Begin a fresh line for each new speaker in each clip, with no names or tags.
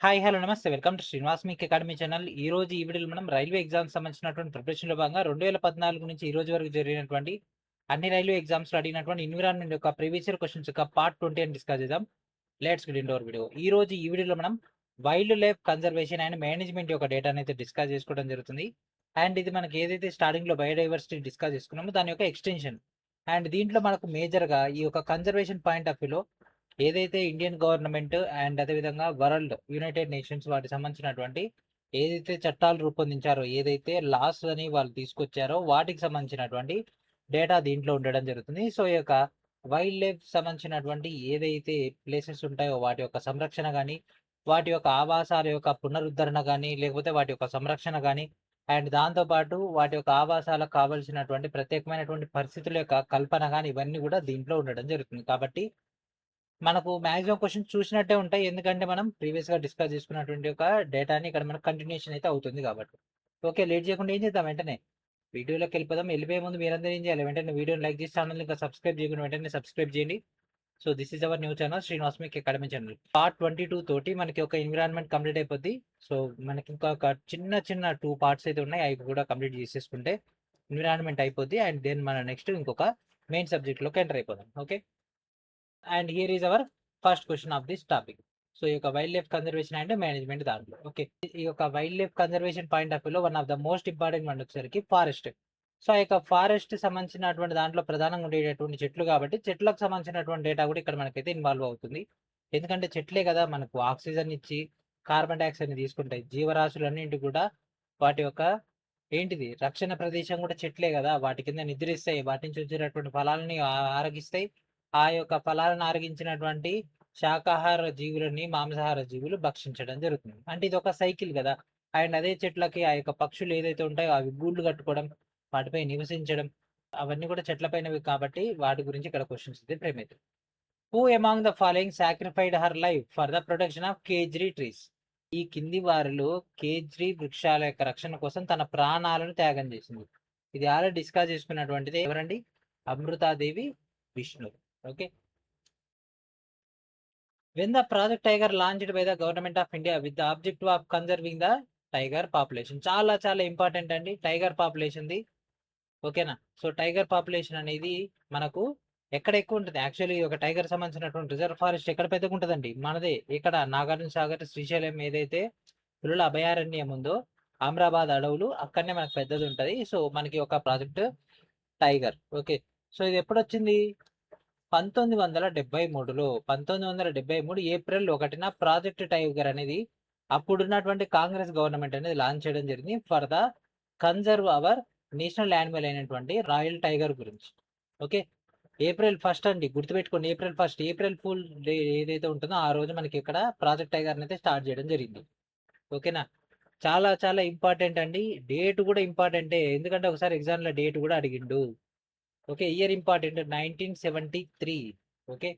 Hi! Hello! నమస్తే. Welcome to Srinivas మీక్ academy channel. ఈరోజు ఈ వీడియోలో మనం రైల్వే ఎగ్జామ్స్ సంబంధించినటువంటి ప్రిపరేషన్‌లో భాగంగా 2014 నుంచి ఈ రోజు వరకు జరిగినటువంటి అన్ని రైల్వే ఎగ్జామ్స్‌లో అడిగినటువంటి ఎన్విరాన్మెంట్ యొక్క ప్రీవియస్ ఇయర్ క్వెషన్స్ యొక్క పార్ట్ 20 అని డిస్కస్ చేద్దాం. Let's get into hour video. ఈ వీడియోలో మనం wild life conservation and management యొక్క డేటానైతే డిస్కస్ చేసుకోవడం జరుగుతుంది. అండ్ ఇది మనకి ఏదైతే స్టార్టింగ్‌లో బయోడైవర్సిటీ డిస్కస్ చేసుకున్నామో దాని యొక్క ఎక్స్‌టెన్షన్. అండ్ దీంట్లో మనకు మేజర్‌గా ఈ యొక్క కన్జర్వేషన్ పాయింట్ ఆఫ్ వ్యూలో ఏదైతే ఇండియన్ గవర్నమెంట్ అండ్ అదేవిధంగా వరల్డ్ యునైటెడ్ నేషన్స్ వాటికి సంబంధించినటువంటి ఏదైతే చట్టాలు రూపొందించారో, ఏదైతే లాస్ అని వాళ్ళు తీసుకొచ్చారో వాటికి సంబంధించినటువంటి డేటా దీంట్లో ఉండడం జరుగుతుంది. సో, ఈ యొక్క వైల్డ్ లైఫ్ సంబంధించినటువంటి ఏదైతే ప్లేసెస్ ఉంటాయో వాటి యొక్క సంరక్షణ గాని, వాటి యొక్క ఆవాసాల యొక్క పునరుద్ధరణ గాని, లేకపోతే వాటి యొక్క సంరక్షణ గాని, అండ్ దాంతో పాటు వాటి యొక్క ఆవాసాలకు కావాల్సినటువంటి ప్రత్యేకమైనటువంటి పరిస్థితుల యొక్క కల్పన గాని, ఇవన్నీ కూడా దీంట్లో ఉండడం జరుగుతుంది. కాబట్టి మనకు మాక్సిమం క్వెషన్స్ చూసినట్టే ఉంటాయి. ఎందుకంటే మనం ప్రీవియస్‌గా డిస్కస్ చేసుకున్నటువంటి ఒక డేటాని ఇక్కడ మనకు కంటిన్యూషన్ అయితే అవుతుంది కాబట్టి. ఓకే. లేట్ చేయకుండా ఏం చేద్దాం వెంటనే వీడియోలోకెళ్ళిపోదాం. వెళ్ళిపోయే ముందు మీరందరూ ఏం చేయాలి? వెంటనే వీడియోని లైక్ చేసి ఛానెల్‌ని ఇంకా సబ్స్క్రైబ్ చేయకుండా వెంటనే సబ్స్క్రైబ్ చేయండి. So, this is our new channel Srinivas మీక్ అకాడమీ ఛానల్. పార్ట్ 22 తోటి మనకి ఒక ఎన్విరాన్మెంట్ కంప్లీట్ అయిపోద్ది. సో, మనకి ఇంకా ఒక చిన్న 2 పార్ట్స్ అయితే ఉన్నాయి. అవి కూడా కంప్లీట్ చేసేసుకుంటే ఎన్విరాన్మెంట్ అయిపోద్ది. అండ్ దెన్ మన నెక్స్ట్ ఇంకొక మెయిన్ సబ్జెక్ట్‌లోకి ఎంటర్ అయిపోదాం. Okay. And here is our first question of this topic. So, ఈ యొక్క wildlife conservation and management దాంట్లో. ఓకే. ఈ యొక్క wildlife conservation point of వ్యూలో one of the most important one వచ్చేసరికి ఫారెస్ట్. సో, ఆ యొక్క ఫారెస్ట్ సంబంధించినటువంటి దాంట్లో ప్రధానంగా ఉండేటటువంటి చెట్లు కాబట్టి, చెట్లకు సంబంధించినటువంటి డేటా కూడా ఇక్కడ మనకైతే ఇన్వాల్వ్ అవుతుంది. ఎందుకంటే చెట్లే కదా మనకు ఆక్సిజన్ ఇచ్చి, కార్బన్ డయాక్సైడ్‌ని తీసుకుంటాయి. జీవరాశులన్నింటికి కూడా వాటి యొక్క ఏంటిది రక్షణ ప్రదేశం కూడా చెట్లే గదా! వాటి కింద నిద్రిస్తాయి. వాటి నుంచి వచ్చేటటువంటి ఫలాలని ఆరగిస్తాయి. ఆ యొక్క ఫలాలను ఆరగించినటువంటి శాకాహార జీవులని, మాంసాహార జీవులు భక్షించడం జరుగుతుంది. అంటే ఇదొక సైకిల్ గదా! అండ్ అదే చెట్లకి ఆ యొక్క పక్షులు ఏదైతే ఉంటాయో అవి గూళ్ళు కట్టుకోవడం, వాటిపై నివసించడం అవన్నీ కూడా చెట్ల పైనవి కాబట్టి వాటి గురించి ఇక్కడ క్వెషన్స్ అయితే ఫ్రేమ్ అయితాయి. Who among the following sacrificed her life for the protection of Kejri trees? ఈ కింది వారిలో కేజ్రీ వృక్షాల యొక్క రక్షణ కోసం తన ప్రాణాలను త్యాగం చేసింది. ఇది ఆల్రెడీ డిస్కస్ చేసుకున్నటువంటిది ఎవరండి? Amrita Devi Vishnu. Okay. When the Project Tiger launched by the Government of India with the objective of conserving the tiger population. చాలా ఇంపార్టెంట్ అండి టైగర్ పాపులేషన్‌ది. ఓకేనా? సో, టైగర్ పాపులేషన్ అనేది మనకు ఎక్కడ ఎక్కువ ఉంటది? యాక్చువల్లీ ఒక టైగర్ సంబంధించినటువంటి రిజర్వ్ ఫారెస్ట్ ఎక్కడ పెద్దగుంటదండి? మనదే. ఇక్కడ నాగార్జున సాగర్, శ్రీశైలం ఏదైతే పులుల అభయారణ్యం ఉందో, అమ్రాబాద్ అడవులు అక్కడనే మనకు పెద్దదుంటది. సో, మనకి ఒక ప్రాజెక్ట్ టైగర్. ఓకే. సో, ఇది ఎప్పుడొచ్చింది? 1973లో 1973 ఏప్రిల్ 1న ప్రాజెక్ట్ టైగర్ అనేది అప్పుడున్నటువంటి కాంగ్రెస్ గవర్నమెంట్ అనేది లాంచ్ చేయడం జరిగింది. For the conserve our national animal అయినటువంటి రాయల్ టైగర్ గురించి. ఓకే. ఏప్రిల్ 1 అండి. గుర్తుపెట్టుకోండి. ఏప్రిల్ 1 ఏప్రిల్ ఫూల్ డే ఏదైతే ఉంటుందో ఆ రోజు మనకి ఇక్కడ ప్రాజెక్ట్ టైగర్‌నయితే స్టార్ట్ చేయడం జరిగింది. ఓకేనా? చాలా ఇంపార్టెంట్ అండి. డేట్ కూడా ఇంపార్టెంటే. ఎందుకంటే ఒకసారి ఎగ్జామ్‌లో డేట్ కూడా అడిగిండు. Okay. Year important 1973. Okay.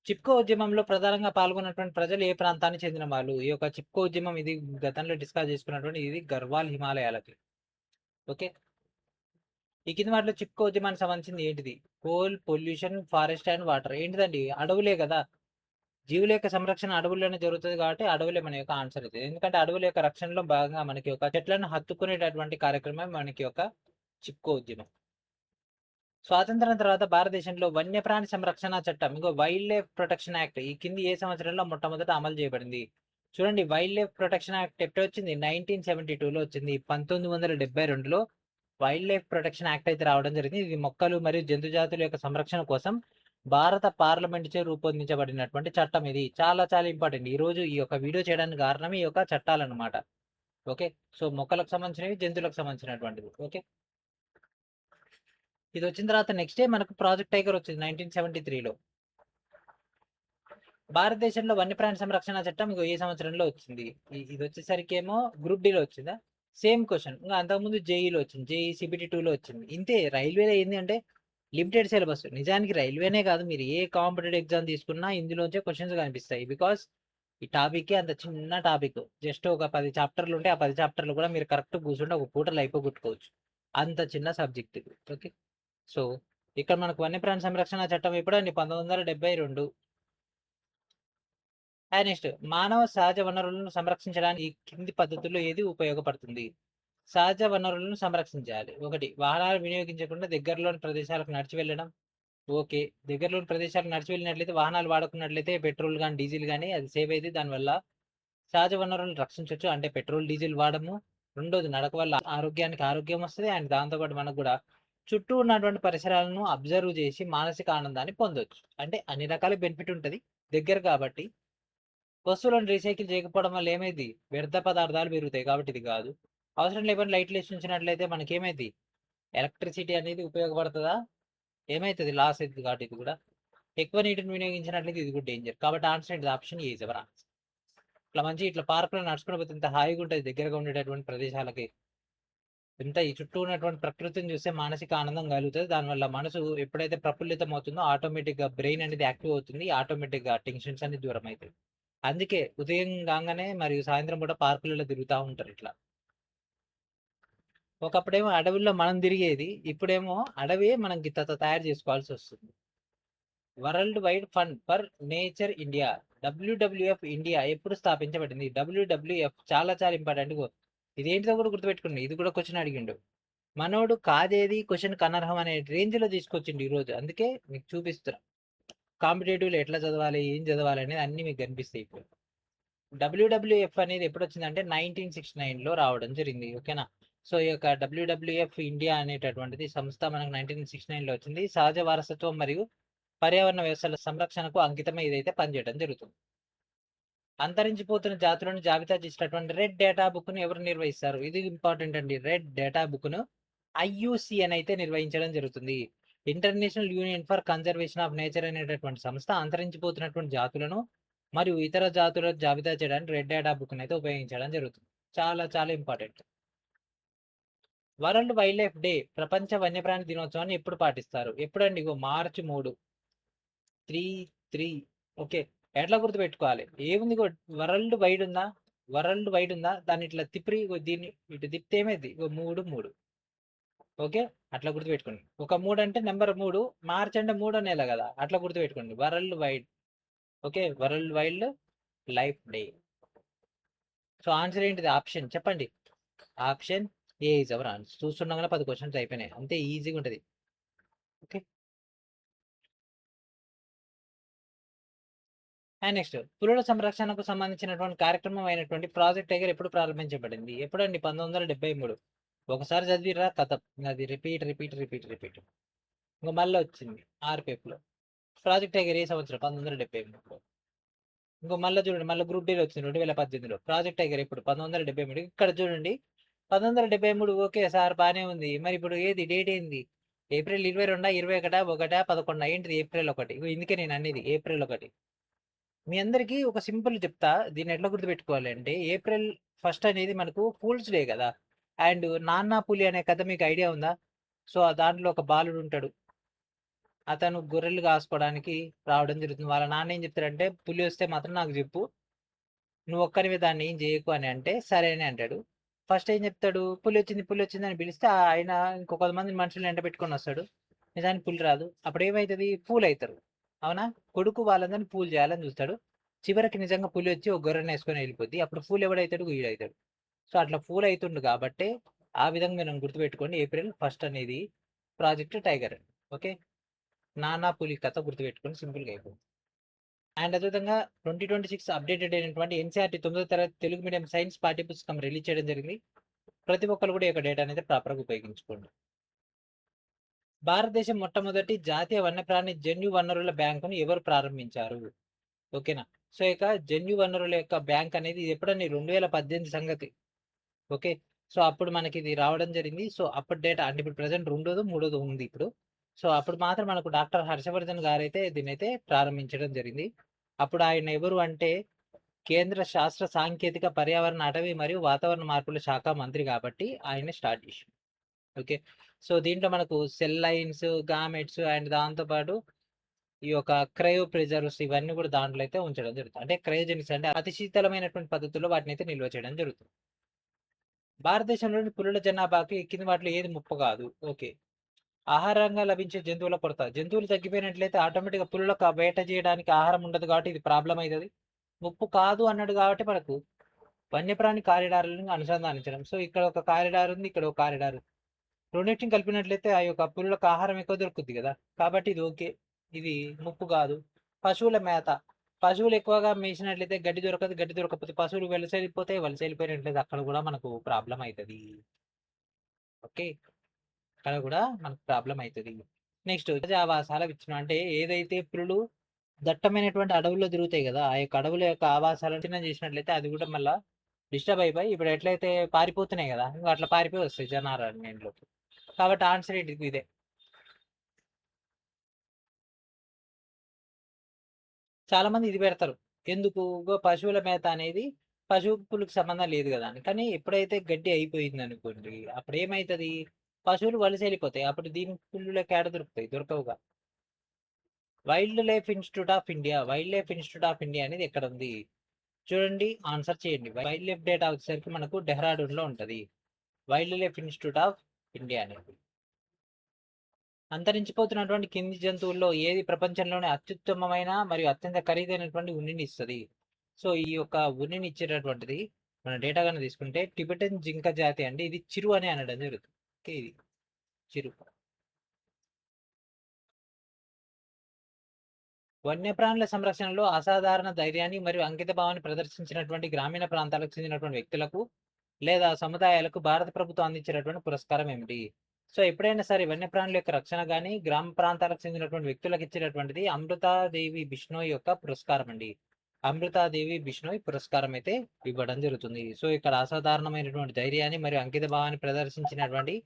Chipko ఉద్యమంలో ప్రధానంగా పాల్గొన్నటువంటి ప్రజలు ఏ ప్రాంతానికి చెందిన వాళ్ళు? ఈ యొక్క చిప్కో ఉద్యమం ఇది గతంలో డిస్కస్ చేసుకున్నటువంటి ఇది గర్వాల్ హిమాలయాలకి. ఓకే. ఈ కింది వాటిలో చిప్కో ఉద్యమానికి సంబంధించింది ఏంటిది? Coal, pollution, forest and water. ఏంటిదండి? అడవులే గదా! జీవుల యొక్క సంరక్షణ అడవుల్లోనే జరుగుతది కాబట్టి అడవులే మన యొక్క ఆన్సర్ ఇది. ఎందుకంటే అడవుల యొక్క రక్షణలో భాగంగా మనకి ఒక చెట్లను హత్తుకునేటటువంటి కార్యక్రమం మనకి యొక్క చిప్కో ఉద్యమం. స్వాతంత్రం తర్వాత భారతదేశంలో వన్యప్రాణి సంరక్షణ చట్టం వైల్డ్ లైఫ్ ప్రొటెక్షన్ యాక్ట్ ఈ కింది ఏ సంవత్సరంలో మొట్టమొదట అమలు చేయబడింది? చూడండి వైల్డ్ లైఫ్ ప్రొటెక్షన్ యాక్ట్ ఎప్పుడు వచ్చింది? 1972లో వచ్చింది. 1972లో వైల్డ్ లైఫ్ ప్రొటెక్షన్ యాక్ట్ అయితే రావడం జరిగింది. ఇది మొక్కలు మరియు జంతు జాతుల యొక్క సంరక్షణ కోసం భారత పార్లమెంట్ చే రూపొందించబడినటువంటి చట్టం ఇది. చాలా ఇంపార్టెంట్. ఈ రోజు ఈ యొక్క వీడియో చేయడానికి కారణం ఈ యొక్క చట్టాలన్నమాట. ఓకే. సో, మొక్కలకు సంబంధించినవి, జంతువులకు సంబంధించినటువంటివి. ఓకే. ఇది వచ్చిన తర్వాత నెక్స్ట్ డే మనకు ప్రాజెక్ట్ టైగర్ వచ్చింది 1973లో. భారతదేశంలో వన్యప్రాణి సంరక్షణ చట్టం ఏ సంవత్సరంలో వచ్చింది? ఇది వచ్చేసరికేమో గ్రూప్ డీలో వచ్చిందా? Same question. ఇంగా అంతకుముందు జేఈలో వచ్చింది. జేఈ సీబీటీ 2లో వచ్చింది. ఇంతే రైల్వేలో ఏంది అంటే లిమిటెడ్ సిలబస్. నిజానికి రైల్వేనే కాదు మీరు ఏ కాంపిటేటివ్ ఎగ్జామ్ తీసుకున్నా ఇందులోంచే క్వెషన్స్ కనిపిస్తాయి. బికాజ్ ఈ టాపికే అంత చిన్న టాపిక్. జస్ట్ ఒక 10 చాప్టర్లు ఉంటే ఆ 10 చాప్టర్లు కూడా మీరు కరెక్ట్ కూర్చుంటే ఒక పూటలో అయిపోగొట్టుకోవచ్చు. అంత చిన్న సబ్జెక్ట్ ఇది. ఓకే. సో, ఇక్కడ మనకు వన్యప్రాణి సంరక్షణ చట్టం ఎప్పుడండి? 1972. అండ్ నెక్స్ట్ మానవ సహజ వనరులను సంరక్షించడానికి ఈ కింది పద్ధతుల్లో ఏది ఉపయోగపడుతుంది? సహజ వనరులను సంరక్షించాలి. ఒకటి, వాహనాలు వినియోగించకుండా దగ్గరలోని ప్రదేశాలకు నడిచి వెళ్ళడం. ఓకే. దగ్గరలోని ప్రదేశాలకు నడిచి వెళ్ళినట్లయితే వాహనాలు వాడుకున్నట్లయితే పెట్రోల్ గాని, డీజిల్ గాని అది సేవ్ అయిద్ది. దానివల్ల సహజ వనరులను రక్షించొచ్చు. అంటే పెట్రోల్, డీజిల్ వాడము. రెండోది నడక వల్ల ఆరోగ్యానికి ఆరోగ్యం వస్తది. అండ్ దాంతో పాటు మనకు గూడా చుట్టూ ఉన్నటువంటి పరిసరాలను అబ్జర్వ్ చేసి మానసిక ఆనందాన్ని పొందొచ్చు. అంటే అన్ని రకాల బెనిఫిట్ ఉంటది. దగ్గర కాబట్టి వస్తువులను రీసైకిల్ చేయకపోవడం వల్ల ఏమైద్ది? వ్యర్థ పదార్థాలు పెరుగుతాయి. కాబట్టి ఇది కాదు. అవసరం లేకపోయినా లైట్‌లేసి ఉంచినట్లయితే మనకేమైద్ది? ఎలక్ట్రిసిటీ అనేది ఉపయోగపడతదా? ఏమైతది? లాస్ అయితది కాబట్టి ఇది గూడా. ఎక్కువ నీటిని వినియోగించినట్లయితే ఇది కూడా డేంజర్. కాబట్టి ఆన్సర్ ఏంటిది? Option A is our answer. ఇట్లా పార్క్‌లో నడుచుకుంటూ పోతే ఎంత హాయిగా ఉంటది దగ్గరగా ఉండేటటువంటి ప్రదేశాలకి. ఈ చుట్టూ ఉన్నటువంటి ప్రకృతిని చూస్తే మానసిక ఆనందం కలుగుతది. దానివల్ల మనసు ఎప్పుడైతే ప్రఫుల్లితం అవుతుందో ఆటోమేటిక్‌గా బ్రెయిన్ అనేది యాక్టివ్ అవుతుంది. ఆటోమేటిక్‌గా టెన్షన్స్ అన్ని దూరం అయితాయి. అందుకే ఉదయం గాంగానే మరియు సాయంత్రం పూట పార్కులలో తిరుగుతా ఉంటారు ఇట్లా. ఒకప్పుడేమో అడవుల్లో మనం తిరిగేది. ఇప్పుడేమో అడవే మనం గిత్తత తయారు చేసుకోవాల్సొస్తుంది. World wide fund for nature India, WWF India ఎప్పుడు స్థాపించబడింది? డబ్ల్యూడబ్ల్యూఎఫ్ చాలా చాలా ఇంపార్టెంట్. ఇదేంటిదో కూడా గుర్తుపెట్టుకోండి. ఇది కూడా క్వశ్చన్ అడిగిండు. మనోడు కాదేది క్వశ్చన్‌కి అనర్హం అనే రేంజ్‌లో తీసుకొచ్చిండు ఈరోజు. అందుకే మీకు చూపిస్తున్నా. కాంపిటేటివ్‌లో ఎట్లా చదవాలి? ఏం చదవాలి? అనేది అన్నీ మీకు కనిపిస్తాయి ఇప్పుడు. డబ్ల్యూడబ్ల్యూఎఫ్ అనేది ఎప్పుడొచ్చిందంటే 1969లో రావడం జరిగింది. ఓకేనా? సో, ఈ యొక్క డబ్ల్యూడబ్ల్యూఎఫ్ ఇండియా అనేటటువంటిది సంస్థ మనకు 1969లో వచ్చింది. సహజ వారసత్వం మరియు పర్యావరణ వ్యవస్థల సంరక్షణకు అంకితమై ఇదైతే పనిచేయడం జరుగుతుంది. అంతరించిపోతున్న జాతులను జాబితా చేసినటువంటి రెడ్ డేటా బుక్‌ను ఎవరు నిర్వహిస్తారు? ఇది ఇంపార్టెంట్ అండి. రెడ్ డేటా బుక్‌ను ఐయూసీఎన్ అయితే నిర్వహించడం జరుగుతుంది. International union for conservation of nature అనేటటువంటి సంస్థ అంతరించిపోతున్నటువంటి జాతులను మరియు ఇతర జాతుల జాబితా చేయడానికి రెడ్ డేటా బుక్‌ని అయితే ఉపయోగించడం జరుగుతుంది. చాలా చాలా important. World wild life day ప్రపంచ వన్యప్రాణి దినోత్సవాన్ని ఎప్పుడు పాటిస్తారు? ఎప్పుడండి? ఇగో మార్చి 3, 3 ఓకే. ఎట్లా గుర్తుపెట్టుకోవాలి? ఏముంది వరల్డ్ వైడ్ ఉందా? వరల్డ్ వైడ్ ఉందా? దాన్ని ఇట్లా తిప్పిరి ఇగో దీన్ని ఇటు తిప్పితే ఏమైద్ది? ఇగో 3, 3. ఓకే. అట్లా గుర్తుపెట్టుకోండి. ఒక 3 అంటే నంబర్ 3, మార్చ్ అంటే మూడో నెల గదా! అట్లా గుర్తుపెట్టుకోండి. World wide. Okay. World wild life day. So, answer ఏంటిది? ఆప్షన్ చెప్పండి. Option A is our answer. చూస్తుండగానే 10 క్వెషన్స్ అయిపోయినాయి. అంతే ఈజీగా ఉంటది. ఓకే. అండ్ నెక్స్ట్ పులుల సంరక్షణకు సంబంధించినటువంటి కార్యక్రమం అయినటువంటి ప్రాజెక్ట్ టైగర్ ఎప్పుడు ప్రారంభించబడింది? ఎప్పుడండి? 1973. ఒకసారి చదివిర్రా కథం. అది రిపీట్, రిపీట్, రిపీట్, రిపీట్. ఇంక మళ్ళీ వచ్చింది ఆర్‌పిఎఫ్‌లో. ప్రాజెక్ట్ టైగర్ ఏ సంవత్సరం? 1973లో. ఇంకో మళ్ళా చూడండి, మళ్ళీ గ్రూప్ డీలో వచ్చింది 2018లో. ప్రాజెక్ట్ టైగర్ ఎప్పుడు? 1973. ఇక్కడ చూడండి 1973. ఓకే సార్ బానే ఉంది. మరి ఇప్పుడు ఏది డేట్ ఏంది? ఏప్రిల్ 22, 21, 1, 11 ఏంటిది? ఏప్రిల్ 1. ఇగో ఇందుకే నేను అనేది ఏప్రిల్ 1. మీ అందరికీ ఒక సింపుల్ చెప్తా. దీన్ని ఎట్లా గుర్తుపెట్టుకోవాలి అంటే ఏప్రిల్ 1 అనేది మనకు ఫూల్స్ డే కదా! అండ్ 'నాన్న పులి' అనే కథ మీకు ఐడియా ఉందా? సో, దాంట్లో ఒక బాలుడు ఉంటాడు. అతను గొర్రెలు కాసుకోవడానికి రావడం జరుగుతుంది. వాళ్ళ నాన్న ఏం చెప్తాడంటే, "పులి వస్తే మాత్రం నాకు చెప్పు. నువ్వు ఒక్కనివే దాన్ని ఏం చేయకు" అని అంటే, సరే అని అంటాడు. ఫస్ట్ ఏం చెప్తాడు? పులొచ్చింది, పులొచ్చింది అని పిలిస్తే ఆయన ఇంకో 10 మంది మనుషుల్ని ఎండబెట్టుకొని వస్తాడు. నిజానికి పులి రాదు. అప్పుడు ఏమైతది? ఫూల్ అయితారు. అవునా? కొడుకు వాళ్ళందరిని ఫూల్ చేయాలని చూస్తాడు. చివరికి నిజంగా పులి వచ్చి ఒక గొర్రెనేసుకొని వెళ్ళిపోద్ది. అప్పుడు ఫూల్ ఎవడైతాడు? వీడైతాడు. సో, అట్లా ఫూల్ అయితుండు కాబట్టే, ఆ విధంగా మనం గుర్తుపెట్టుకోండి. ఏప్రిల్ 1 అనేది ప్రాజెక్ట్ టైగర్. ఓకే. నానా పులి కథ గుర్తుపెట్టుకొని సింపుల్‌గా అయిపోద్ది. అండ్ అదేవిధంగా 2026 అప్డేటెడ్ అయినటువంటి ఎన్‌సీఈఆర్‌టీ 9వ తరగతి తెలుగు మీడియం సైన్స్ పాఠ్యపుస్తకం రిలీజ్ చేయడం జరిగింది. ప్రతి ఒక్కళ్ళు కూడా ఈ యొక్క డేటా అనేది ప్రాపర్‌గా ఉపయోగించుకోండి. భారతదేశం మొట్టమొదటి జాతీయ వన్యప్రాణి జన్యు వనరుల బ్యాంకును ఎవరు ప్రారంభించారు? ఓకేనా? సో, ఇక జన్యు వనరుల యొక్క బ్యాంక్ అనేది ఎప్పుడండి? 2018 సంగతి. ఓకే. సో, అప్పుడు మనకిది రావడం జరిగింది. సో, అప్పటి డేటా అంటే ఇప్పుడు ప్రెజెంట్ రెండోదో, మూడోదో ఉంది ఇప్పుడు. సో, అప్పుడు మాత్రం మనకు డాక్టర్ హర్షవర్ధన్ గారైతే దీన్నైతే ప్రారంభించడం జరిగింది. అప్పుడు ఆయన ఎవరు అంటే కేంద్ర శాస్త్ర సాంకేతిక పర్యావరణ అటవీ మరియు వాతావరణ మార్పుల శాఖ మంత్రి కాబట్టి ఆయనే స్టార్ట్ చేసిండు. ఓకే. సో, దీంట్లో మనకు సెల్ లైన్స్, గామెట్స్ అండ్ దాంతో పాటు ఈ యొక్క క్రయో ప్రిజర్వ్స్ ఇవన్నీ కూడా దాంట్లో అయితే ఉంచడం జరుగుతుంది. అంటే క్రయోజెనిక్స్ అంటే అతి శీతలమైనటువంటి పద్ధతుల్లో వాటినైతే నిల్వ చేయడం జరుగుతుంది. భారతదేశంలోని పులుల జనాభాకి కింది వాటిలో ఏది ముప్పు కాదు? ఓకే. ఆహారంగా లభించే జంతువుల కొరత. జంతువులు తగ్గిపోయినట్లయితే ఆటోమేటిక్‌గా పులులకు ఆ వేట చేయడానికి ఆహారం ఉండదు కాబట్టి ఇది ప్రాబ్లమ్ అయితది. ముప్పు కాదు అన్నాడు కాబట్టి మనకు వన్యప్రాణి కారిడార్లను అనుసంధానించడం. సో ఇక్కడ ఒక కారిడార్ ఉంది, ఇక్కడ ఒక కారిడార్. రెండింటిని కలిపినట్లయితే ఆ యొక్క పులులకు ఆహారం ఎక్కువ దొరుకుతుంది కదా, కాబట్టి ఇది ఓకే, ఇది ముప్పు కాదు. పశువుల మేత, పశువులు ఎక్కువగా మేసినట్లయితే గడ్డి దొరకదు, గడ్డి దొరకకపోతే పశువులు వలస వెళ్ళిపోతాయి, వలస వెళ్ళిపోయినట్లయితే అక్కడ కూడా మనకు ప్రాబ్లం అవుతుంది. ఓకే, అక్కడ కూడా మనకు ప్రాబ్లం అవుతుంది. నెక్స్ట్ ఆవాసాల విచ్ఛిన్నం అంటే ఏదైతే పులులు దట్టమైనటువంటి అడవుల్లో తిరుగుతాయి కదా, ఆ యొక్క అడవుల యొక్క ఆవాసాలను చిన్న చేసినట్లయితే అది కూడా మళ్ళీ డిస్టర్బ్ అయిపోయి ఇప్పుడు ఎట్లయితే పారిపోతున్నాయి కదా, ఇంకా అట్లా పారిపోయి వస్తాయి జనారణ్యంలోకి. కాబట్టి ఆన్సర్ ఏంటి ఇదే. చాలా మంది ఇది పెడతారు, ఎందుకు పశువుల మేత అనేది పులుకు సంబంధం లేదు కదా అని. కానీ ఎప్పుడైతే గడ్డి అయిపోయింది అనుకోండి, అప్పుడు ఏమవుతుంది, పశువులు వలస వెళ్ళిపోతాయి, అప్పుడు దీని పుల్లులకి ఏడ దొరుకుతాయి, దొరకవుగా. Wildlife institute of India, wildlife institute of India అనేది ఎక్కడ ఉంది చూడండి, ఆన్సర్ చేయండి. వైల్డ్ లైఫ్ డేటా వచ్చేసరికి మనకు డెహ్రాడూన్ లో ఉంటది wild life institute of India అనేది. అంతరించిపోతున్నటువంటి కింది జంతువుల్లో ఏది ప్రపంచంలోనే అత్యుత్తమమైన మరియు అత్యంత ఖరీదైనటువంటి ఉన్నిని ఇస్తుంది? సో ఈ యొక్క ఉన్నిని ఇచ్చేటటువంటిది మన డేటా కన్నా తీసుకుంటే టిబెటన్ జింక జాతి అండి, ఇది చిరు అని అనడం జరుగుతుంది. ఓకే, ఇది చిరు. వన్యప్రాణుల సంరక్షణలో అసాధారణ ధైర్యాన్ని మరియు అంకిత భావాన్ని ప్రదర్శించినటువంటి గ్రామీణ ప్రాంతాలకు చెందినటువంటి వ్యక్తులకు లేదా సముదాయాలకు భారత ప్రభుత్వం అందించినటువంటి పురస్కారం ఏమిటి? సో ఎప్పుడైనా సరే వన్యప్రాణుల యొక్క రక్షణ కానీ గ్రామ ప్రాంతాలకు చెందినటువంటి వ్యక్తులకు ఇచ్చినటువంటిది అమృతాదేవి బిష్ణోయ్ యొక్క పురస్కారం అండి. అమృతాదేవి బిష్ణోయ్ పురస్కారం అయితే ఇవ్వడం జరుగుతుంది. సో ఇక్కడ అసాధారణమైనటువంటి ధైర్యాన్ని మరియు అంకిత భావాన్ని ప్రదర్శించినటువంటి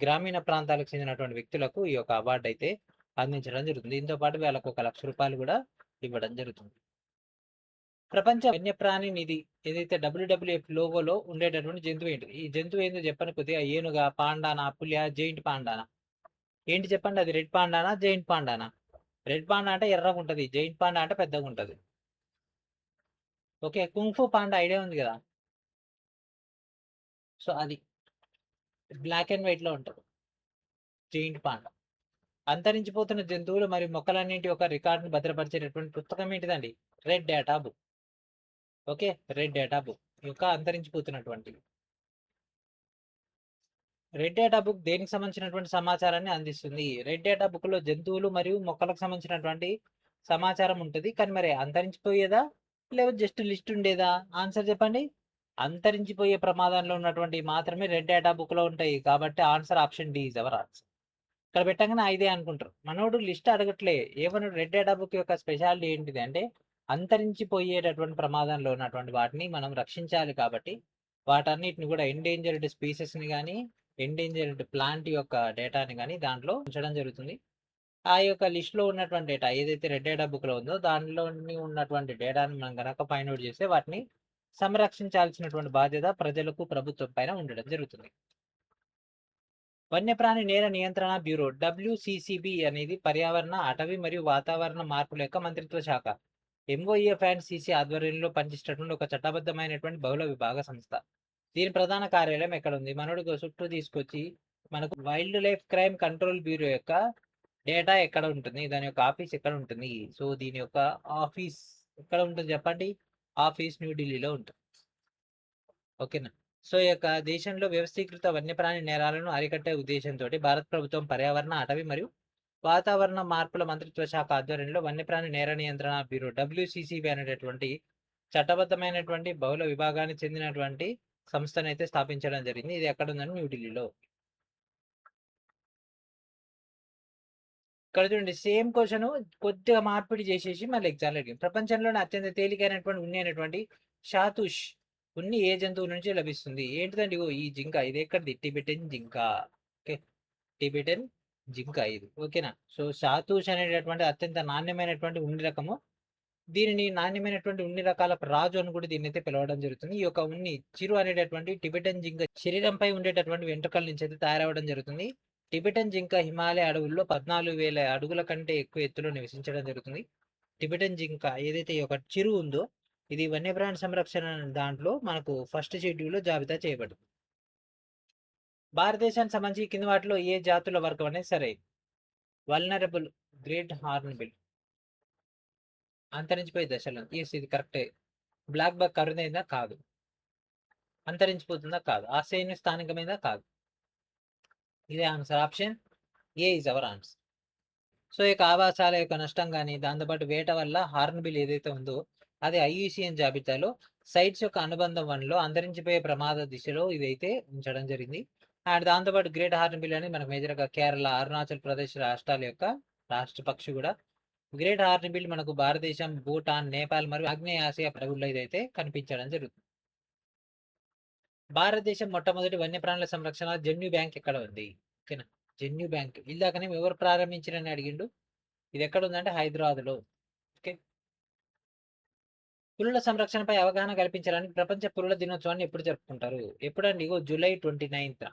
గ్రామీణ ప్రాంతాలకు చెందినటువంటి వ్యక్తులకు ఈ యొక్క అవార్డు అయితే అందించడం జరుగుతుంది. దీంతో పాటు వాళ్ళకు ₹1,00,000 కూడా ఇవ్వడం జరుగుతుంది. ప్రపంచ వన్యప్రాణి నిధి ఏదైతే WWF లోగోలో ఉండేటటువంటి జంతువు ఏంటిది? ఈ జంతువు ఏందో చెప్పని కొద్దిగా, ఏనుగా, పాండానా, పులియా, జైంట్ పాండానా? ఏంటి చెప్పండి, అది రెడ్ పాండానా, జైంట్ పాండానా? రెడ్ పాండా అంటే ఎర్రగా ఉంటది, జైంట్ పాండా అంటే పెద్దగా ఉంటది. ఓకే, కుంఫు పాండా ఐడియా ఉంది కదా, సో అది బ్లాక్ అండ్ వైట్ లో ఉంటది జైంట్ పాండా. అంతరించిపోతున్న జంతువులు మరియు మొక్కలన్నింటి యొక్క రికార్డును భద్రపరిచేటటువంటి పుస్తకం ఏంటిదండి? Red data book. Okay, red data book యొక్క అంతరించిపోతున్నటువంటి రెడ్ డేటా బుక్ దేనికి సంబంధించినటువంటి సమాచారాన్ని అందిస్తుంది? రెడ్ డేటా బుక్ లో జంతువులు మరియు మొక్కలకు సంబంధించినటువంటి సమాచారం ఉంటుంది, కానీ మరి అంతరించిపోయేదా లేదా జస్ట్ లిస్ట్ ఉండేదా? ఆన్సర్ చెప్పండి. అంతరించిపోయే ప్రమాదంలో ఉన్నటువంటి మాత్రమే రెడ్ డేటా బుక్ లో ఉంటాయి, కాబట్టి answer option D is our answer. ఇక్కడ పెట్టగానే ఐదే అనుకుంటారు, మనోడు లిస్ట్ అడగట్లే, ఏమన్నాడు, రెడ్ డేటా బుక్ యొక్క స్పెషాలిటీ ఏంటిది అంటే అంతరించిపోయేటటువంటి ప్రమాదంలో ఉన్నటువంటి వాటిని మనం రక్షించాలి, కాబట్టి వాటన్నిటిని కూడా ఎండేంజర్డ్ స్పీసెస్ ని కానీ ఎండేంజర్డ్ ప్లాంట్ యొక్క డేటాని కానీ దాంట్లో ఉంచడం జరుగుతుంది. ఆ యొక్క లిస్ట్ లో ఉన్నటువంటి డేటా ఏదైతే రెడ్ డేటా బుక్ లో ఉందో దానిలో ఉన్నటువంటి డేటాని మనం కనుక ఫైండ్ అవుట్ చేస్తే వాటిని సంరక్షించాల్సినటువంటి బాధ్యత ప్రజలకు, ప్రభుత్వం పైన ఉండడం జరుగుతుంది. వన్యప్రాణి నేర నియంత్రణ బ్యూరో WCCB అనేది పర్యావరణ, అటవీ మరియు వాతావరణ మార్పుల యొక్క మంత్రిత్వ శాఖ. MOEF అండ్ CC ఆధ్వర్యంలో పనిచేసేటటువంటి ఒక చట్టబద్ధమైనటువంటి బహుళ విభాగ సంస్థ. దీని ప్రధాన కార్యాలయం ఎక్కడ ఉంది? మనోడు చుట్టూ తీసుకొచ్చి మనకు wild life crime control bureau యొక్క డేటా ఎక్కడ ఉంటుంది, దాని యొక్క ఆఫీస్ ఎక్కడ ఉంటుంది? సో దీని యొక్క ఆఫీస్ ఎక్కడ ఉంటుంది చెప్పండి? ఆఫీస్ న్యూఢిల్లీలో ఉంటుంది. ఓకేనా? సో ఈ యొక్క దేశంలో వ్యవస్థీకృత వన్యప్రాణి నేరాలను అరికట్టే ఉద్దేశంతో భారత ప్రభుత్వం పర్యావరణ, అటవీ మరియు వాతావరణ మార్పుల మంత్రిత్వ శాఖ ఆధ్వర్యంలో వన్యప్రాణి నేర నియంత్రణ బ్యూరో WCCB అనేటటువంటి చట్టబద్ధమైనటువంటి బహుళ విభాగానికి చెందినటువంటి సంస్థను అయితే స్థాపించడం జరిగింది. ఇది ఎక్కడ ఉందని న్యూఢిల్లీలో. ఇక్కడ చూడండి, సేమ్ క్వశ్చన్ కొద్దిగా మార్పిడి చేసేసి మళ్ళీ ఎగ్జామ్లో అడిగింది. ప్రపంచంలోనే అత్యంత తేలికైనటువంటి ఉన్ని అయినటువంటి షాతుష్ ఉన్ని ఏ జంతువు నుంచి లభిస్తుంది? ఏంటిదండి? ఈ జింక, ఇది ఎక్కడిది? టిబెటన్ జింక. ఓకే, టిబెటన్ జింక ఇది. ఓకేనా? సో షాతుష్ అనేటటువంటి అత్యంత నాణ్యమైనటువంటి ఉన్ని రకము. దీనిని నాణ్యమైనటువంటి ఉన్ని రకాలకు రాజు అని కూడా దీన్ని అయితే పిలవడం జరుగుతుంది. ఈ యొక్క ఉన్ని చిరు అనేటటువంటి టిబెటన్ జింక శరీరంపై ఉండేటటువంటి వెంట్రుకల నుంచి అయితే తయారవడం జరుగుతుంది. టిబెటన్ జింక హిమాలయ అడవుల్లో 14,000 అడుగుల కంటే ఎక్కువ ఎత్తులో నివసించడం జరుగుతుంది. టిబెటన్ జింక ఏదైతే ఈ యొక్క చిరు ఉందో ఇది వన్యప్రాణి సంరక్షణ దాంట్లో మనకు ఫస్ట్ షెడ్యూల్లో జాబితా చేయబడింది. భారతదేశానికి సంబంధించి కింది వాటిలో ఏ జాతుల వర్గం అనేది సరే? వల్నరబుల్ గ్రేట్ హార్న్బిల్ అంతరించిపోయే దశలో, ఇది కరెక్టే. బ్లాక్ బక్ అరుదైందా? కాదు. అంతరించిపోతుందా? కాదు. ఆస్ట్రేలియన్ స్థానికమైందా? కాదు. ఇదే answer. Option A is our answer. So ఇక ఆవాసాల యొక్క నష్టం కానీ దాంతోపాటు వేట వల్ల హార్న్బిల్ ఏదైతే ఉందో అది ఐయుసిఎన్ జాబితాలో సైట్స్ యొక్క అనుబంధం వన్లో అంతరించిపోయే ప్రమాద దిశలో ఇదైతే ఉంచడం జరిగింది. అండ్ దాంతోపాటు గ్రేట్ హార్న్బిల్ అని మనకు మేజర్గా కేరళ, అరుణాచల్ ప్రదేశ్ రాష్ట్రాల యొక్క రాష్ట్ర పక్షి కూడా. గ్రేట్ హార్న్బిల్ మనకు భారతదేశం, భూటాన్, నేపాల్ మరియు ఆగ్నేయ ఆసియా అడవుల్లో ఇదైతే కనిపించడం జరుగుతుంది. భారతదేశం మొట్టమొదటి వన్యప్రాణుల సంరక్షణ జన్యు బ్యాంక్ ఎక్కడ ఉంది? ఓకేనా, జన్యు బ్యాంక్ ఇందాకనే ఎవరు ప్రారంభించారని అడిగిండు. ఇది ఎక్కడ ఉందంటే హైదరాబాద్లో. ఓకే, పులుల సంరక్షణపై అవగాహన కల్పించడానికి ప్రపంచ పులుల దినోత్సవాన్ని ఎప్పుడు జరుపుకుంటారు? ఎప్పుడండి? ఇగో జూలై 29th.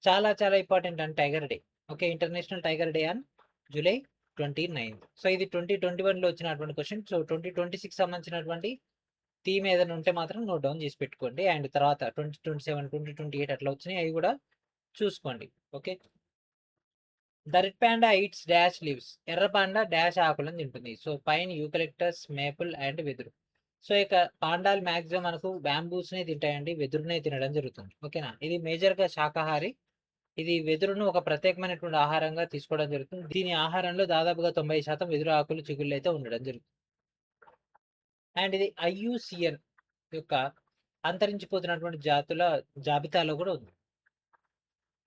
చాలా చాలా important and tiger day. Okay, international tiger day on July 29th. So ఇది 2021లో వచ్చినటువంటి క్వశ్చన్. సో 2026 సంబంధించినటువంటి థీమ్ ఏదైనా ఉంటే మాత్రం నోట్ డౌన్ చేసి పెట్టుకోండి. అండ్ తర్వాత 2027, 2028 అట్లా వచ్చినాయి, అవి కూడా చూసుకోండి. Okay, the red panda eats dash leaves. ఎర్ర పాండా డాష్ ఆకులను తింటుంది. So pine, eucalyptus, maple and వెదురు. సో ఇక పాండాలు మ్యాక్సిమం మనకు బ్యాంబూస్నే తింటాయండి, వెదురునే తినడం జరుగుతుంది. ఓకేనా, ఇది మేజర్గా శాకాహారి. ఇది వెదురును ఒక ప్రత్యేకమైనటువంటి ఆహారంగా తీసుకోవడం జరుగుతుంది. దీని ఆహారంలో దాదాపుగా 90% వెదురు ఆకులు, చిగుళ్ళు అయితే ఉండడం జరుగుతుంది. అండ్ ఇది ఐయుసిఎన్ యొక్క అంతరించిపోతున్నటువంటి జాతుల జాబితాలో కూడా ఉంది.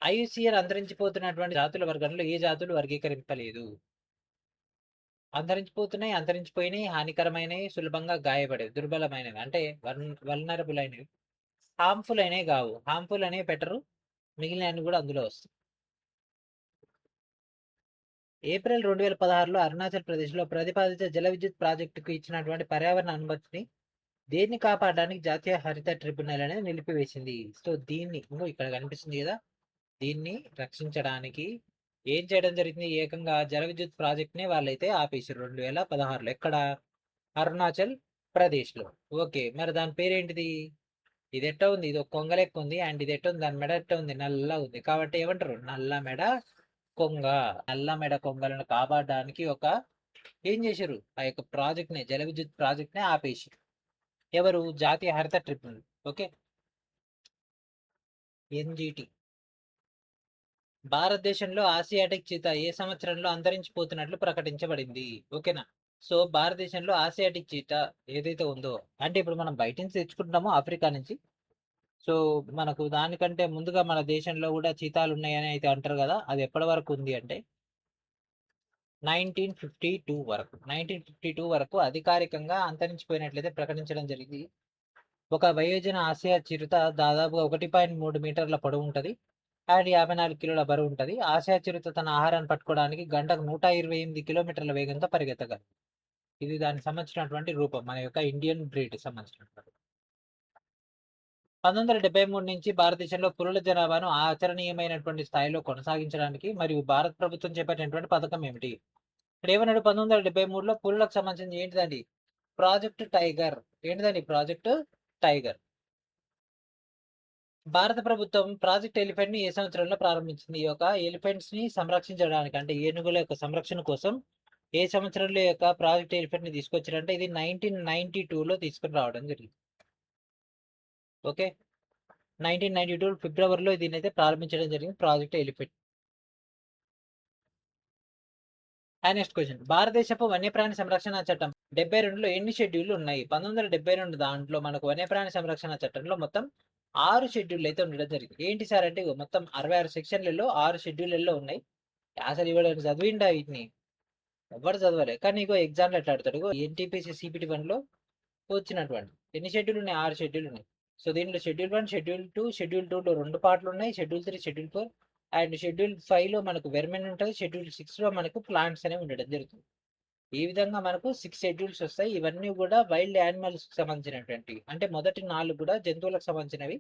ఐయుసిఎన్ అంతరించిపోతున్నటువంటి జాతుల వర్గంలో ఏ జాతులు వర్గీకరింపలేదు? అంతరించిపోతున్నాయి, అంతరించిపోయినాయి, హానికరమైనవి, సులభంగా గాయపడేవి, దుర్బలమైనవి అంటే వల్నరబుల్ అయినవి, హార్మ్ఫుల్ అయినవి కావు. హార్మ్ఫుల్ అనేవి పెట్టరు, మిగిలినవి కూడా అందులో వస్తాయి. ఏప్రిల్ 2016లో అరుణాచల్ ప్రదేశ్లో ప్రతిపాదిత జల విద్యుత్ ప్రాజెక్టుకు ఇచ్చినటువంటి పర్యావరణ అనుమతిని దేన్ని కాపాడడానికి జాతీయ హరిత ట్రిబ్యునల్ అనేది నిలిపివేసింది. సో దీన్ని ఇక్కడ కనిపిస్తుంది కదా, దీన్ని రక్షించడానికి ఏం చేయడం జరిగింది? ఏకంగా జల విద్యుత్ ప్రాజెక్ట్ ని వాళ్ళైతే ఆపేసారు 2016లో. ఎక్కడ? అరుణాచల్ ప్రదేశ్ లో. ఓకే, మరి దాని పేరేంటిది? ఇది ఎట్ట ఉంది? ఇది ఒక కొంగ లెక్క ఉంది. అండ్ ఇది ఎట్ట ఉంది? దాని మెడ ఎట్ట ఉంది? నల్ల ఉంది. కాబట్టి ఏమంటారు? నల్ల మెడ కొంగ. నల్ల మెడ కొంగలను కాపాడడానికి ఏం చేశారు? ఆ యొక్క ప్రాజెక్ట్ ని, జల విద్యుత్ ప్రాజెక్ట్ ని ఆపేసి. ఎవరు? జాతీయ హరిత ట్రిబ్యునల్. Okay, NGT. భారతదేశంలో ఆసియాటిక్ చీతా ఏ సంవత్సరంలో అంతరించిపోతున్నట్లు ప్రకటించబడింది? ఓకేనా, సో భారతదేశంలో ఆసియాటిక్ చీతా ఏదైతే ఉందో, అంటే ఇప్పుడు మనం బయట నుంచి తెచ్చుకుంటున్నామో ఆఫ్రికా నుంచి. సో మనకు దానికంటే ముందుగా మన దేశంలో కూడా చీతాలు ఉన్నాయని అయితే అంటారు కదా, అది ఎప్పటి వరకు ఉంది అంటే 1952 వరకు. 1952 వరకు అధికారికంగా అంతరించిపోయినట్లయితే ప్రకటించడం జరిగింది. ఒక వయోజన ఆసియా చిరుత దాదాపుగా 1.3 మీటర్ల పొడవు ఉంటుంది అండ్ 54 కిలోల బరువు ఉంటుంది. ఆసియా చిరుత తన ఆహారాన్ని పట్టుకోవడానికి గంటకు 128 కిలోమీటర్ల వేగంతో పరిగెత్తగలదు. ఇది దానికి సంబంధించినటువంటి రూపం, మన యొక్క ఇండియన్ బ్రీడ్ సంబంధించినటువంటి. 1973 నుంచి భారతదేశంలో పులుల జనాభాను ఆచరణీయమైనటువంటి స్థాయిలో కొనసాగించడానికి మరియు భారత ప్రభుత్వం చేపట్టినటువంటి పథకం ఏమిటి? ఇక్కడ ఏమన్నాడు? 1973లో పులులకు సంబంధించింది ఏంటిదండి? Project tiger. ఏంటిదండి? Project tiger. భారత ప్రభుత్వం ప్రాజెక్ట్ ఎలిఫెంట్ ని ఏ సంవత్సరంలో ప్రారంభించింది? ఈ యొక్క ఎలిఫెంట్స్ ని సంరక్షించడానికి, అంటే ఏనుగుల యొక్క సంరక్షణ కోసం ఏ సంవత్సరంలో యొక్క ప్రాజెక్ట్ ఎలిఫెంట్ ని తీసుకొచ్చారంటే ఇది 1992లో తీసుకుని రావడం జరిగింది. ఓకే, 1992 ఫిబ్రవరిలో దీన్ని అయితే ప్రారంభించడం జరిగింది, ప్రాజెక్ట్ ఎలిఫెంట్. నెక్స్ట్ క్వశ్చన్, భారతదేశపు వన్యప్రాణి సంరక్షణ చట్టం 72లో ఎన్ని షెడ్యూల్ ఉన్నాయి? 1972 దాంట్లో మనకు వన్యప్రాణి సంరక్షణ చట్టంలో మొత్తం 6 షెడ్యూల్ అయితే ఉండడం జరిగింది. ఏంటి సార్ అంటే మొత్తం 66 సెక్షన్లలో 6 షెడ్యూల్లో ఉన్నాయి. అసలు ఇవాళ చదివిండా వీటిని? ఎవరు చదవలే. కానీ ఇగో ఎగ్జామ్లో ఎట్లా ఆడతాడు? ఇగో ఎన్టీపీసీ సిపిటి 1లో వచ్చినటువంటి ఎన్ని షెడ్యూల్ ఉన్నాయి? 6 షెడ్యూల్ ఉన్నాయి. సో దీంట్లో షెడ్యూల్ 1, షెడ్యూల్ 2, షెడ్యూల్ 2లో 2 పార్ట్లు ఉన్నాయి, షెడ్యూల్ 3, షెడ్యూల్ 4 అండ్ షెడ్యూల్ 5లో మనకు వెర్మెన్ ఉంటుంది, షెడ్యూల్ 6లో మనకు ప్లాంట్స్ అనేవి ఉండడం జరుగుతుంది. ఈ విధంగా మనకు 6 షెడ్యూల్స్ వస్తాయి. ఇవన్నీ కూడా వైల్డ్ యానిమల్స్ సంబంధించినటువంటి, అంటే మొదటి 4 కూడా జంతువులకు సంబంధించినవి,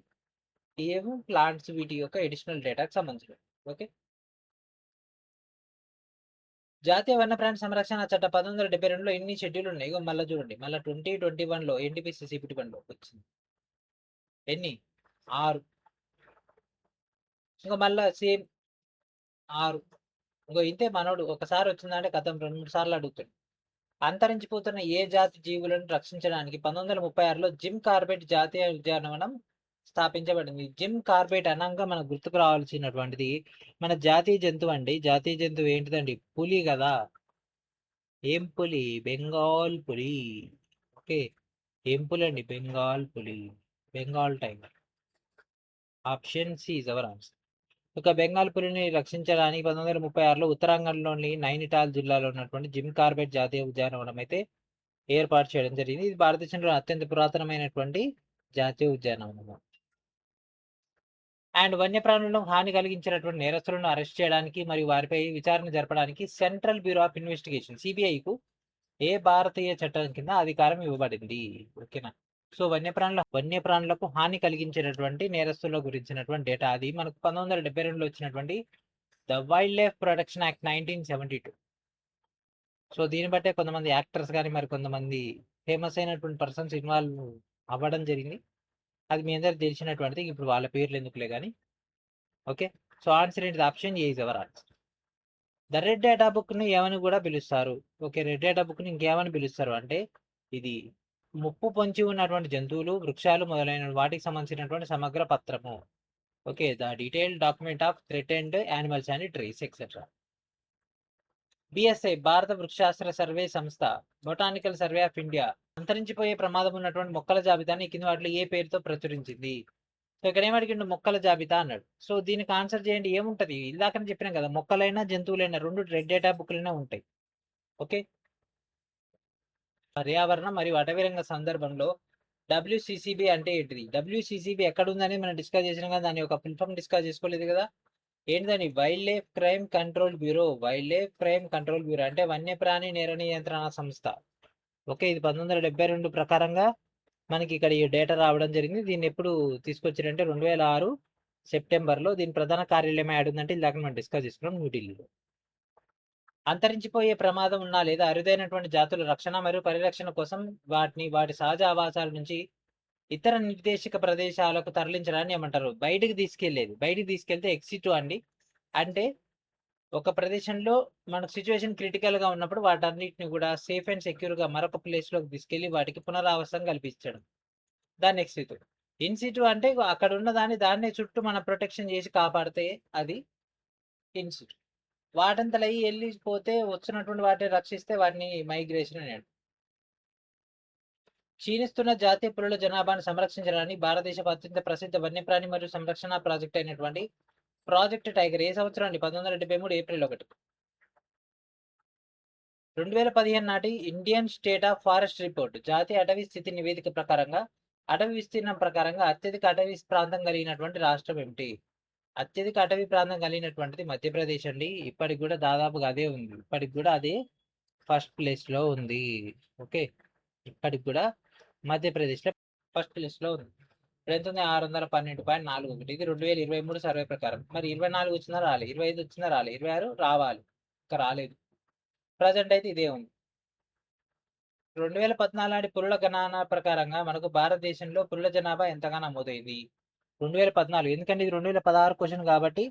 ఏమో ప్లాంట్స్ వీటి యొక్క ఎడిషనల్ డేటాకు సంబంధించినవి. ఓకే, జాతీయ వన్యప్రాణి సంరక్షణ చట్టం 1972లో ఎన్ని షెడ్యూల్ ఉన్నాయి? ఇగో మళ్ళీ చూడండి, మళ్ళీ 2021లో ఎన్టీపీసీ సిపిటి 1లో వచ్చింది. ఎన్ని? 6. ఇంకా మళ్ళా సేమ్ 6. ఇంకో ఇంతే మనోడు ఒకసారి వచ్చిందంటే కథం 2, 3 సార్లు అడుగుతాడు. అంతరించిపోతున్న ఏ జాతి జీవులను రక్షించడానికి 1936లో జిమ్ కార్బెట్ జాతీయ ఉద్యానవనం స్థాపించబడింది. జిమ్ కార్బెట్ అనంగా మనకు గుర్తుకు రావాల్సినటువంటిది మన జాతీయ జంతువు అండి. జాతీయ జంతువు ఏంటిదండి? పులి కదా. ఏం పులి? బెంగాల్ పులి. ఓకే. ఏం పులి అండి? బెంగాల్ పులి, Bengal tiger. Option C is our answer. ఒక బెంగాల్ పులిని రక్షించడానికి 1936లో ఉత్తరాఖండ్లోని నైనిటాల్ జిల్లాలో ఉన్నటువంటి జిమ్ కార్బెట్ జాతీయ ఉద్యానవనం అయితే ఏర్పాటు చేయడం జరిగింది. ఇది భారతదేశంలో అత్యంత పురాతనమైనటువంటి జాతీయ ఉద్యానవనం. అండ్ వన్యప్రాణులను హాని కలిగించినటువంటి నేరస్తులను అరెస్ట్ చేయడానికి మరియు వారిపై విచారణ జరపడానికి సెంట్రల్ బ్యూరో ఆఫ్ ఇన్వెస్టిగేషన్ సిబిఐకు ఏ భారతీయ చట్టం కింద అధికారం ఇవ్వబడింది? ఓకేనా. సో వన్యప్రాణులకు హాని కలిగించేటటువంటి నేరస్తుల గురించినటువంటి డేటా అది మనకు 1972లో వచ్చినటువంటి the wild life protection act 1972. So దీన్ని బట్టే కొంతమంది యాక్టర్స్ కానీ మరి కొంతమంది ఫేమస్ అయినటువంటి పర్సన్స్ ఇన్వాల్వ్ అవ్వడం జరిగింది. అది మీ అందరికి తెలిసినటువంటిది. ఇప్పుడు వాళ్ళ పేర్లు ఎందుకులే కానీ. ఓకే. సో ఆన్సర్ ఏంటిది? Option A is our answer. The red data book ని ఏమని కూడా పిలుస్తారు? ఓకే. రెడ్ డేటా బుక్ ని ఇంకేమని పిలుస్తారు అంటే ఇది ముప్పు పొంచి ఉన్నటువంటి జంతువులు, వృక్షాలు మొదలైన వాటికి సంబంధించినటువంటి సమగ్ర పత్రము. Okay. The detailed document of threatened animals and trees etcetera. BSI భారత వృక్షశాస్త్ర సర్వే సంస్థ, బొటానికల్ సర్వే ఆఫ్ ఇండియా అంతరించిపోయే ప్రమాదం ఉన్నటువంటి మొక్కల జాబితాని కింద వాటిలో ఏ పేరుతో ప్రచురించింది? సో ఇక్కడ ఏమడిగిండు? మొక్కల జాబితా అన్నాడు. సో దీనికి ఆన్సర్ చేయండి. ఏముంటది? ఇందాకనే చెప్పినాం కదా, మొక్కలైనా జంతువులైనా రెండు రెడ్ డేటా బుక్లైనా ఉంటాయి. ఓకే. పర్యావరణ మరియు అటవీ రంగ సందర్భంలో డబ్ల్యూసిసిబి అంటే ఏంటిది? డబ్ల్యూసిసిబి ఎక్కడ ఉందని మనం డిస్కస్ చేసినాం కదా, దాని యొక్క ఫుల్ ఫామ్ డిస్కస్ చేసుకోలేదు కదా. ఏంటిదని? Wildlife crime control bureau. Wildlife crime control bureau అంటే వన్యప్రాణి నేర నియంత్రణ సంస్థ. ఓకే. ఇది 1972 ప్రకారంగా మనకి ఇక్కడ ఈ డేటా రావడం జరిగింది. దీన్ని ఎప్పుడు తీసుకొచ్చారంటే 2006 సెప్టెంబర్లో. దీని ప్రధాన కార్యాలయం ఏడుందంటే ఇందాక మనం డిస్కస్ చేసుకున్నాం, న్యూఢిల్లీలో. అంతరించిపోయే ప్రమాదం ఉన్న లేదా అరుదైనటువంటి జాతుల రక్షణ మరియు పరిరక్షణ కోసం వాటి సహజ ఆవాసాల నుంచి ఇతర నిర్దేశిక ప్రదేశాలకు తరలించడాన్ని ఏమంటారు? బయటికి తీసుకెళ్లేది. బయటికి తీసుకెళ్తే ఎక్సిట్ అండి. అంటే ఒక ప్రదేశంలో మనకు సిచ్యువేషన్ క్రిటికల్ గా ఉన్నప్పుడు వాటన్నిటిని కూడా సేఫ్ అండ్ సెక్యూర్ గా మరొక ప్లేస్ లోకి తీసుకెళ్లి వాటికి పునరావాసం కల్పించడం, దాన్ని ఎక్సిట్. ఇన్సిటు అంటే అక్కడ ఉన్న దాన్ని చుట్టూ మన ప్రొటెక్షన్ చేసి కాపాడితే అది ఇన్సిటు. వాటంతలో వెళ్ళిపోతే వచ్చినటువంటి వాటిని రక్షిస్తే వాటిని మైగ్రేషన్ అని అంటారు. క్షీణిస్తున్న జాతీయ పులుల జనాభాను సంరక్షించడానికి భారతదేశపు అత్యంత ప్రసిద్ధ వన్యప్రాణి మరియు సంరక్షణ ప్రాజెక్ట్ అయినటువంటి ప్రాజెక్ట్ టైగర్ ఏ సంవత్సరం అండి? 1973 ఏప్రిల్ 1. 2015 నాటి Indian state of forest report జాతీయ అటవీ స్థితి నివేదిక ప్రకారంగా అటవీ విస్తీర్ణం ప్రకారంగా అత్యధిక అటవీ ప్రాంతం కలిగినటువంటి రాష్ట్రం ఏమిటి? అత్యధిక అటవీ ప్రాంతం కలిగినటువంటిది మధ్యప్రదేశ్ అండి. ఇప్పటికి కూడా దాదాపుగా అదే ఉంది. ఇప్పటికి కూడా అదే ఫస్ట్ ప్లేస్ లో ఉంది. ఓకే. ఇప్పటికి కూడా మధ్యప్రదేశ్లో ఫస్ట్ ప్లేస్లో ఉంది. ఎంత ఉంది? 612.41. ఇది 2023 సర్వే ప్రకారం. మరి 24 వచ్చినా రాలేదు, 25 వచ్చినా రాలేదు, 26 రావాలి, ఇంకా రాలేదు. ప్రజెంట్ అయితే ఇదే ఉంది. 2014 నాటి పులుల గణన ప్రకారంగా మనకు భారతదేశంలో పులుల జనాభా ఎంతగా నమోదైంది? 2014. ఎందుకంటే ఇది 2016 క్వశ్చన్ కాబట్టి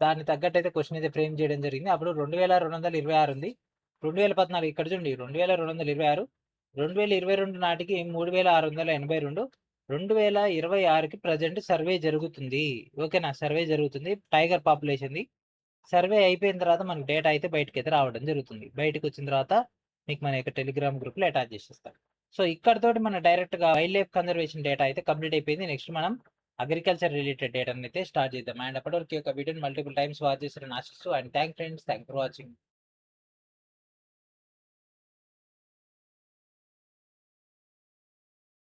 దాన్ని తగ్గట్టు అయితే క్వశ్చన్ అయితే ఫ్రేమ్ చేయడం జరిగింది. అప్పుడు 2226 ఉంది. 2014 ఇక్కడ చూడండి 2226. 2022 నాటికి 3682. 2026కి ప్రజెంట్ సర్వే జరుగుతుంది. ఓకేనా. సర్వే జరుగుతుంది టైగర్ పాపులేషన్ది. సర్వే అయిపోయిన తర్వాత మనకు డేటా అయితే బయటకి అయితే రావడం జరుగుతుంది. బయటకు వచ్చిన తర్వాత మీకు మన యొక్క టెలిగ్రామ్ గ్రూప్లో అటాచ్ చేసేస్తాం. సో ఇక్కడతోటి మన డైరెక్ట్గా వైల్డ్ లైఫ్ కన్జర్వేషన్ డేటా అయితే కంప్లీట్ అయిపోయింది. నెక్స్ట్ మనం అగ్రికల్చర్ రిలేటెడ్ డేటాని అయితే స్టార్ట్ చేద్దాం. అండ్ అప్పటివరకు ఒక వీడియోని మల్టిపుల్ టైమ్స్ వాచ్ చేస్తారని ఆశిస్తూ, అండ్ థ్యాంక్ ఫర్ వాచింగ్.